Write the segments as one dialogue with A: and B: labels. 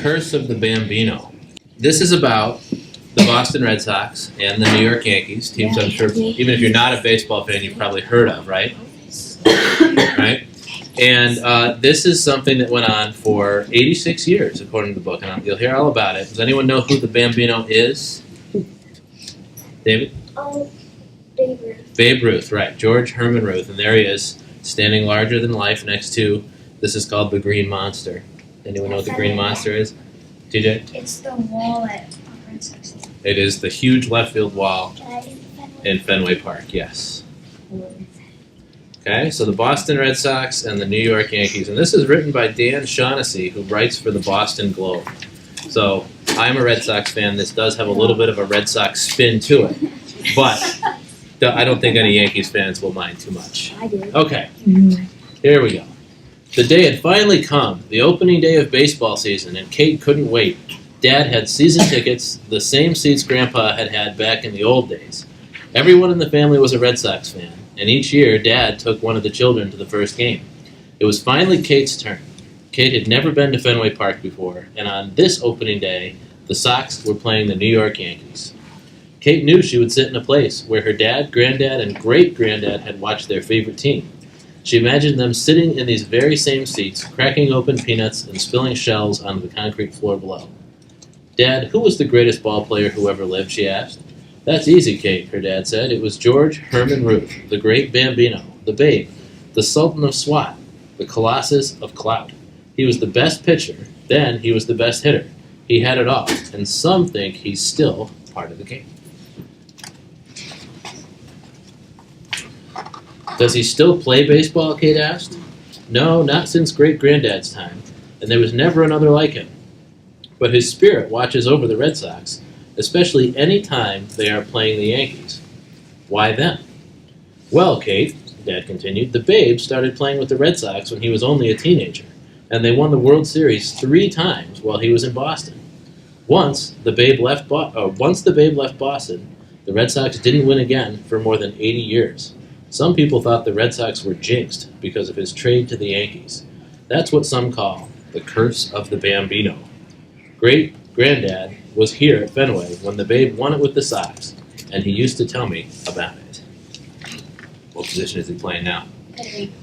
A: Curse of the Bambino. This is about the Boston Red Sox and the New York Yankees, teams I'm sure, even if you're not a baseball fan, you've probably heard of, right? Right? And this is something that went on for 86 years, according to the book, and you'll hear all about it. Does anyone know who the Bambino is? David?
B: Babe Ruth.
A: Babe Ruth, right. George Herman Ruth, and there he is, standing larger than life next to, this is called the Green Monster. Anyone know what the Green Monster is? TJ?
B: It's the wall at Red Sox.
A: It is the huge left field wall in Fenway Park, yes. Okay, so the Boston Red Sox and the New York Yankees. And this is written by Dan Shaughnessy, who writes for the Boston Globe. So I'm a Red Sox fan. This does have a little bit of a Red Sox spin to it. But I don't think any Yankees fans will mind too much.
B: I do.
A: Okay, here we go. The day had finally come, the opening day of baseball season, and Kate couldn't wait. Dad had season tickets, the same seats Grandpa had had back in the old days. Everyone in the family was a Red Sox fan, and each year Dad took one of the children to the first game. It was finally Kate's turn. Kate had never been to Fenway Park before, and on this opening day, the Sox were playing the New York Yankees. Kate knew she would sit in a place where her dad, granddad, and great-granddad had watched their favorite team. She imagined them sitting in these very same seats, cracking open peanuts and spilling shells onto the concrete floor below. Dad, who was the greatest ball player who ever lived, she asked. That's easy, Kate, her dad said. It was George Herman Ruth, the great Bambino, the Babe, the Sultan of Swat, the Colossus of Clout. He was the best pitcher, then he was the best hitter. He had it all, and some think he's still part of the game. Does he still play baseball, Kate asked. No, not since great-granddad's time, and there was never another like him. But his spirit watches over the Red Sox, especially any time they are playing the Yankees. Why then? Well, Kate, Dad continued, the Babe started playing with the Red Sox when he was only a teenager, and they won the World Series 3 times while he was in Boston. Once the Babe left Boston, the Red Sox didn't win again for more than 80 years. Some people thought the Red Sox were jinxed because of his trade to the Yankees. That's what some call the curse of the Bambino. Great-granddad was here at Fenway when the Babe won it with the Sox, and he used to tell me about it. What position is he playing now?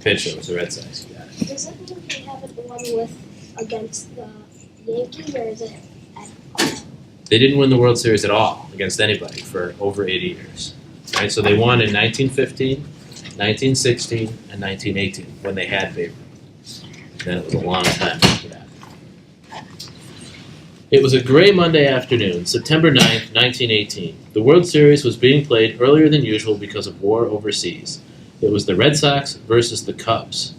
A: Pitcher with the Red Sox. You got it.
B: Does that mean they haven't won against the Yankees, or is it at all?
A: They didn't win the World Series at all against anybody for over 80 years. Right? So they won in 1915, 1916, and 1918 when they had Babe Ruth. Then it was a long time after that. It was a gray Monday afternoon, September 9th, 1918. The World Series was being played earlier than usual because of war overseas. It was the Red Sox versus the Cubs.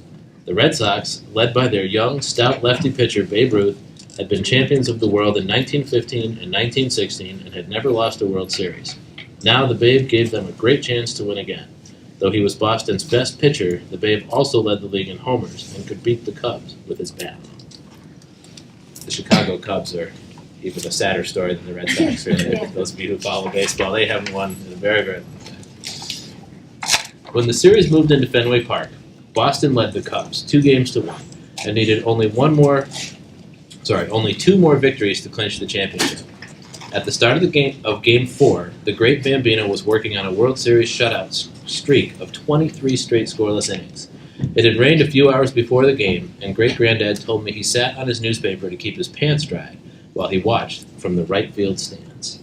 A: The Red Sox, led by their young, stout lefty pitcher Babe Ruth, had been champions of the world in 1915 and 1916 and had never lost a World Series. Now the Babe gave them a great chance to win again. Though he was Boston's best pitcher, the Babe also led the league in homers and could beat the Cubs with his bat. The Chicago Cubs are even a sadder story than the Red Sox. Really. Those of you who follow baseball, they haven't won in a very, very long time. When the series moved into Fenway Park, Boston led the Cubs 2-1 and needed only two more victories to clinch the championship. At the start of Game 4, the great Bambino was working on a World Series shutout streak of 23 straight scoreless innings. It had rained a few hours before the game, and great-granddad told me he sat on his newspaper to keep his pants dry while he watched from the right field stands.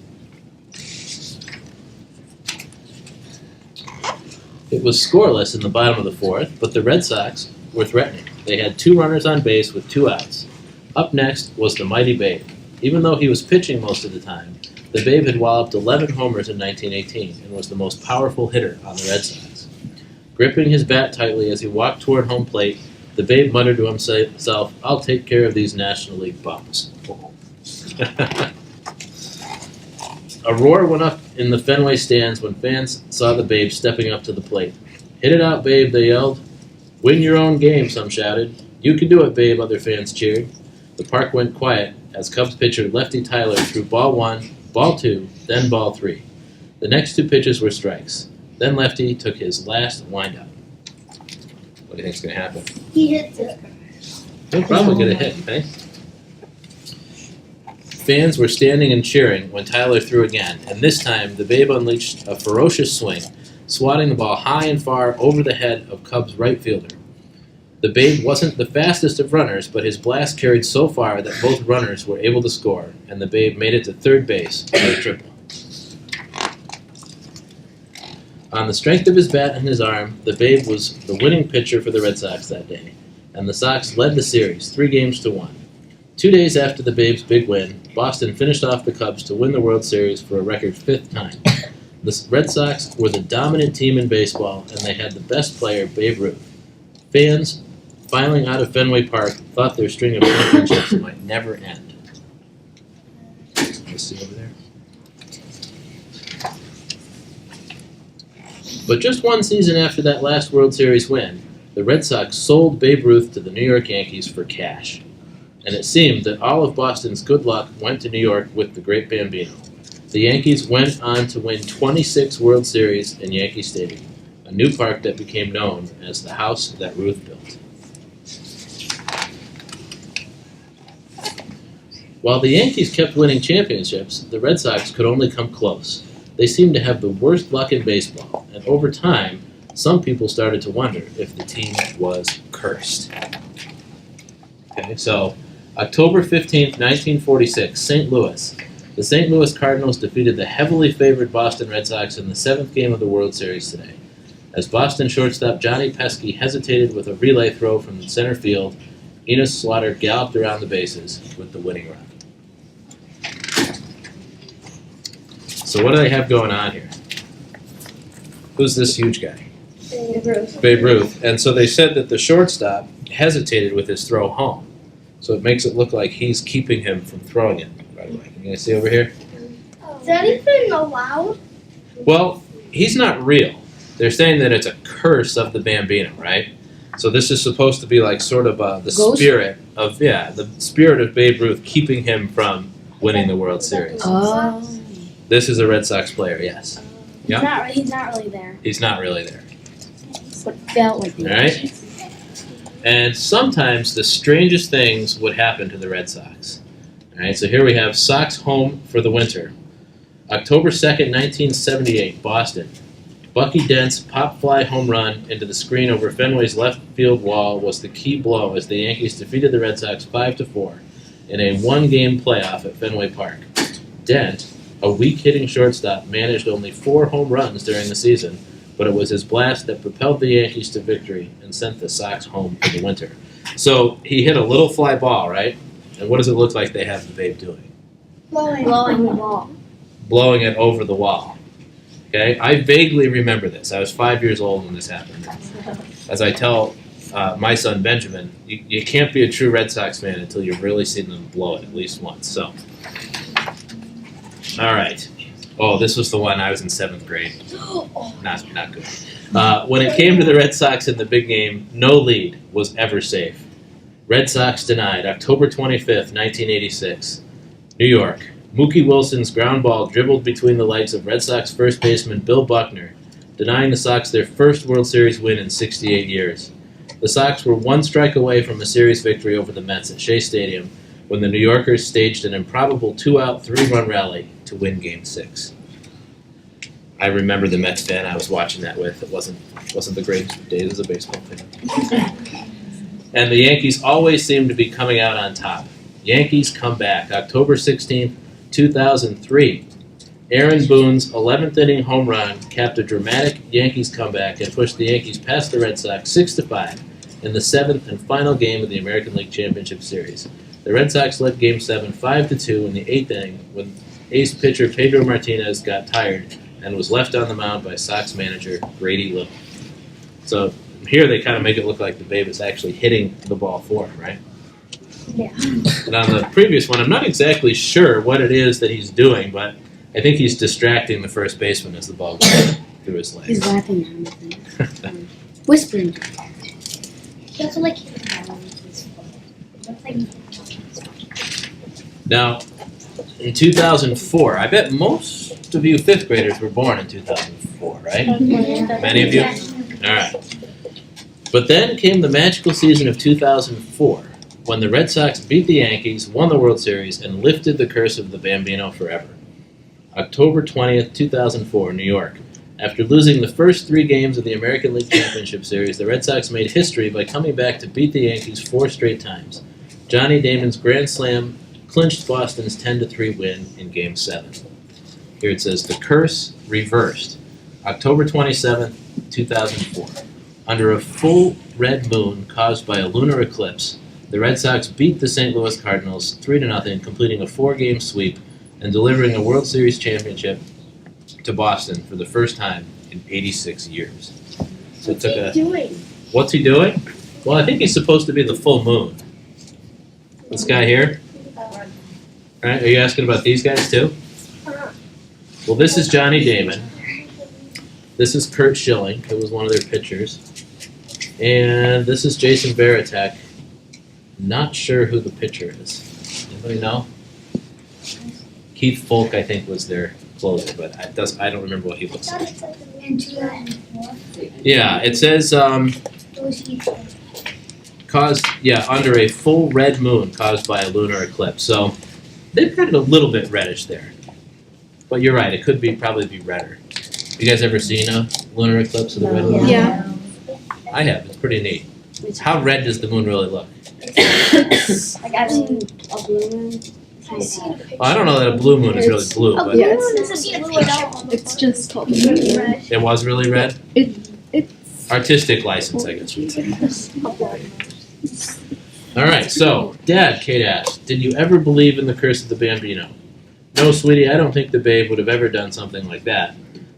A: It was scoreless in the bottom of the 4th, but the Red Sox were threatening. They had 2 runners on base with 2 outs. Up next was the mighty Babe. Even though he was pitching most of the time, the Babe had walloped 11 homers in 1918 and was the most powerful hitter on the Red Sox. Gripping his bat tightly as he walked toward home plate, the Babe muttered to himself, "I'll take care of these National League bums." A roar went up in the Fenway stands when fans saw the Babe stepping up to the plate. "Hit it out, Babe," they yelled. "Win your own game," some shouted. "You can do it, Babe," other fans cheered. The park went quiet as Cubs pitcher Lefty Tyler threw ball 1, ball 2, then ball 3. The next 2 pitches were strikes. Then Lefty took his last windup. What do you think's going to happen?
B: He hits it.
A: He'll probably get a hit, okay? Fans were standing and cheering when Tyler threw again, and this time the Babe unleashed a ferocious swing, swatting the ball high and far over the head of Cubs right fielder. The Babe wasn't the fastest of runners, but his blast carried so far that both runners were able to score, and the Babe made it to third base for a triple. On the strength of his bat and his arm, the Babe was the winning pitcher for the Red Sox that day, and the Sox led the series 3-1. 2 days after the Babe's big win, Boston finished off the Cubs to win the World Series for a record 5th time. The Red Sox were the dominant team in baseball, and they had the best player, Babe Ruth. Fans filing out of Fenway Park thought their string of championships might never end. You see over there? But just one season after that last World Series win, the Red Sox sold Babe Ruth to the New York Yankees for cash. And it seemed that all of Boston's good luck went to New York with the great Bambino. The Yankees went on to win 26 World Series in Yankee Stadium, a new park that became known as the house that Ruth built. While the Yankees kept winning championships, the Red Sox could only come close. They seemed to have the worst luck in baseball, and over time, some people started to wonder if the team was cursed. Okay, so October 15th, 1946, St. Louis. The St. Louis Cardinals defeated the heavily favored Boston Red Sox in the 7th game of the World Series today. As Boston shortstop Johnny Pesky hesitated with a relay throw from the center field, Enos Slaughter galloped around the bases with the winning run. So what do they have going on here? Who's this huge guy?
B: Babe Ruth.
A: Babe Ruth. And so they said that the shortstop hesitated with his throw home. So it makes it look like he's keeping him from throwing it right away. Can you guys see over here?
B: Is that even allowed?
A: Well, he's not real. They're saying that it's a curse of the Bambino, right? So this is supposed to be like sort of the
C: Ghost?
A: spirit of the spirit of Babe Ruth keeping him from winning the World Series.
C: Oh.
A: This is a Red Sox player, yes. Yeah.
B: He's not really there.
A: He's not really there.
C: What felt like
A: All right? And sometimes the strangest things would happen to the Red Sox. All right, so here we have Sox home for the winter. October 2nd, 1978, Boston. Bucky Dent's pop-fly home run into the screen over Fenway's left field wall was the key blow as the Yankees defeated the Red Sox 5-4 in a one-game playoff at Fenway Park. Dent, a weak-hitting shortstop, managed only 4 home runs during the season, but it was his blast that propelled the Yankees to victory and sent the Sox home for the winter. So he hit a little fly ball, right? And what does it look like they have the Babe doing?
B: Blowing the ball.
A: Blowing it over the wall. Okay? I vaguely remember this. I was 5 years old when this happened. As I tell my son Benjamin, you can't be a true Red Sox fan until you've really seen them blow it at least once. So, all right. Oh, this was the one I was in 7th grade. Not good. When it came to the Red Sox in the big game, no lead was ever safe. Red Sox denied, October 25th, 1986. New York. Mookie Wilson's ground ball dribbled between the legs of Red Sox first baseman Bill Buckner, denying the Sox their first World Series win in 68 years. The Sox were one strike away from a series victory over the Mets at Shea Stadium when the New Yorkers staged an improbable 2-out, 3-run rally to win Game 6. I remember the Mets fan I was watching that with. It wasn't the greatest days as a baseball fan. And the Yankees always seem to be coming out on top. Yankees come back. October 16th, 2003. Aaron Boone's 11th inning home run capped a dramatic Yankees comeback and pushed the Yankees past the Red Sox 6-5 in the 7th and final game of the American League Championship Series. The Red Sox led Game 7 5-2 in the 8th inning when ace pitcher Pedro Martinez got tired and was left on the mound by Sox manager Grady Little. So here they kind of make it look like the Babe is actually hitting the ball for him, right?
B: Yeah.
A: And on the previous one, I'm not exactly sure what it is that he's doing, but I think he's distracting the first baseman as the ball goes through his legs.
C: He's laughing at him. Whispering.
B: He also like hit
A: Now, in 2004, I bet most of you 5th graders were born in 2004, right? Many of you? All right. But then came the magical season of 2004, when the Red Sox beat the Yankees, won the World Series, and lifted the curse of the Bambino forever? October 20th, 2004, New York. After losing the first 3 games of the American League Championship Series, the Red Sox made history by coming back to beat the Yankees 4 straight times. Johnny Damon's grand slam clinched Boston's 10-3 win in Game 7. Here it says, the curse reversed. October 27th, 2004. Under a full red moon caused by a lunar eclipse, the Red Sox beat the St. Louis Cardinals 3-0, completing a 4-game sweep and delivering a World Series championship to Boston for the first time in 86 years. So it took a.
B: Doing?
A: What's he doing? Well, I think he's supposed to be the full moon. This guy here. All right, are you asking about these guys too? Well, this is Johnny Damon. This is Kurt Schilling, who was one of their pitchers. And this is Jason Varitek. Not sure who the pitcher is. Anybody know? Keith Folk, I think, was their closer, but I don't remember what he looks like.
B: In 2004.
A: Yeah, it says under a full red moon caused by a lunar eclipse. So they've got it a little bit reddish there. But you're right, it could probably be redder. You guys ever seen a lunar eclipse of the red moon?
C: Yeah.
A: I have. It's pretty neat. How red does the moon really look?
B: Like I've seen a blue moon.
A: Well, I don't know that a blue moon is really blue,
B: A
A: but
B: blue
C: Yeah,
B: moon
C: it's-
B: is a blue without
C: It's just called
B: red.
A: it was really red.
C: It's
A: Artistic license, I guess we'd say. All right, so, Dad, Kate asked, did you ever believe in the curse of the Bambino? No, sweetie, I don't think the babe would have ever done something like that.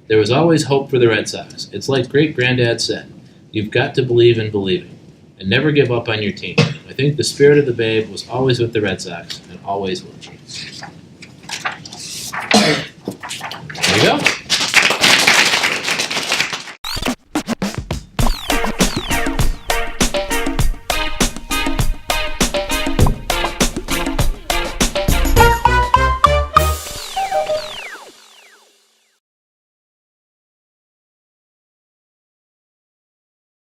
A: There was always hope for the Red Sox. It's like great-granddad said, you've got to believe in believing, and never give up on your team. I think the spirit of the babe was always with the Red Sox, and always will be.